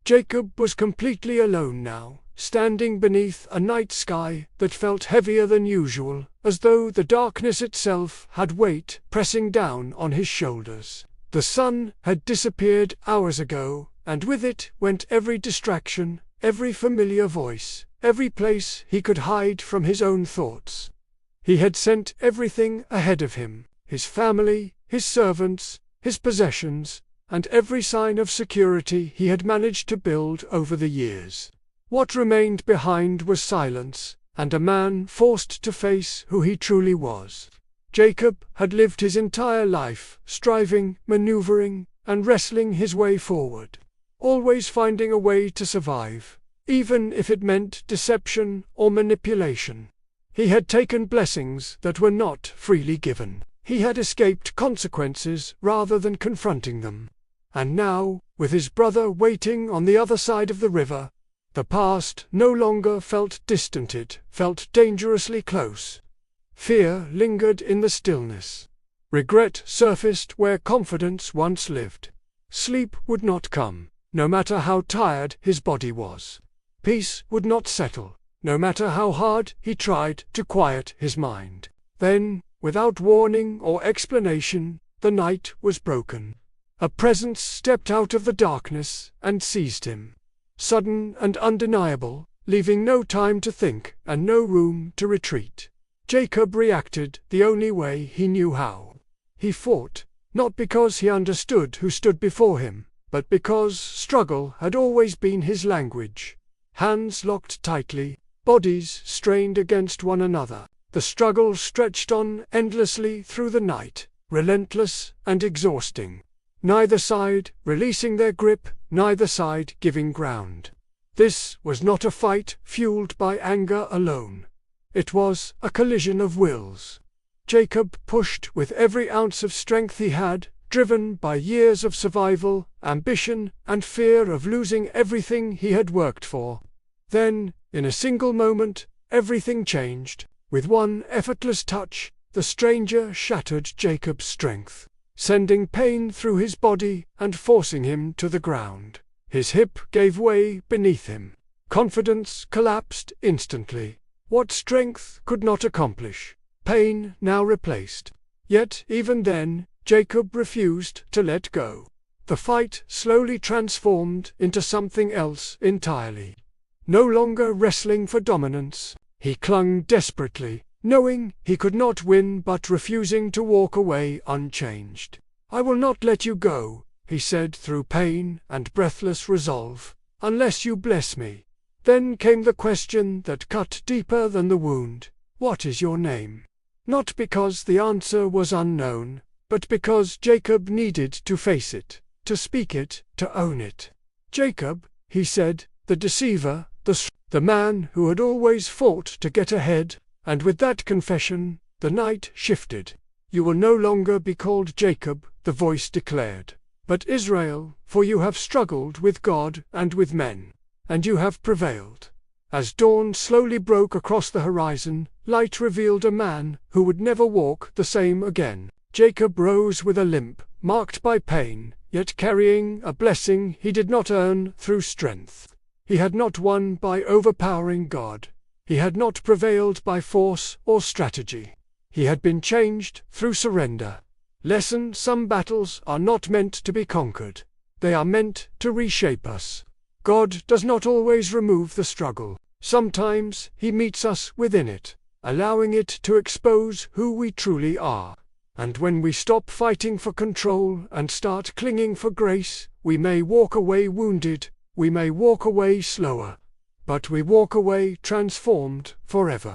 Jacob was completely alone now, standing beneath a night sky that felt heavier than usual, as though the darkness itself had weight pressing down on his shoulders. The sun had disappeared hours ago, and with it went every distraction, every familiar voice, every place he could hide from his own thoughts. He had sent everything ahead of him, his family, his servants, his possessions, and every sign of security he had managed to build over the years. What remained behind was silence, and a man forced to face who he truly was. Jacob had lived his entire life, striving, maneuvering, and wrestling his way forward, always finding a way to survive, even if it meant deception or manipulation. He had taken blessings that were not freely given. He had escaped consequences rather than confronting them. And now, with his brother waiting on the other side of the river, the past no longer felt distant, it felt dangerously close. Fear lingered in the stillness. Regret surfaced where confidence once lived. Sleep would not come, no matter how tired his body was. Peace would not settle, no matter how hard he tried to quiet his mind. Then, without warning or explanation, the night was broken. A presence stepped out of the darkness and seized him. Sudden and undeniable, leaving no time to think and no room to retreat. Jacob reacted the only way he knew how. He fought, not because he understood who stood before him, but because struggle had always been his language. Hands locked tightly, bodies strained against one another. The struggle stretched on endlessly through the night, relentless and exhausting. Neither side releasing their grip, neither side giving ground. This was not a fight fueled by anger alone. It was a collision of wills. Jacob pushed with every ounce of strength he had, driven by years of survival, ambition, and fear of losing everything he had worked for. Then, in a single moment, everything changed. With one effortless touch, the stranger shattered Jacob's strength, sending pain through his body and forcing him to the ground. His hip gave way beneath him. Confidence collapsed instantly. What strength could not accomplish, pain now replaced. Yet even then, Jacob refused to let go. The fight slowly transformed into something else entirely. No longer wrestling for dominance, he clung desperately, knowing he could not win but refusing to walk away unchanged. "I will not let you go," he said through pain and breathless resolve, "unless you bless me." Then came the question that cut deeper than the wound. "What is your name?" Not because the answer was unknown, but because Jacob needed to face it, to speak it, to own it. "Jacob," he said, "the deceiver, the man who had always fought to get ahead." And with that confession, the night shifted. "You will no longer be called Jacob," the voice declared, "but Israel, for you have struggled with God and with men, and you have prevailed." As dawn slowly broke across the horizon, light revealed a man who would never walk the same again. Jacob rose with a limp, marked by pain, yet carrying a blessing he did not earn through strength. He had not won by overpowering God. He had not prevailed by force or strategy. He had been changed through surrender. Lesson: some battles are not meant to be conquered. They are meant to reshape us. God does not always remove the struggle. Sometimes He meets us within it, allowing it to expose who we truly are. And when we stop fighting for control and start clinging for grace, we may walk away wounded, we may walk away slower, but we walk away transformed forever.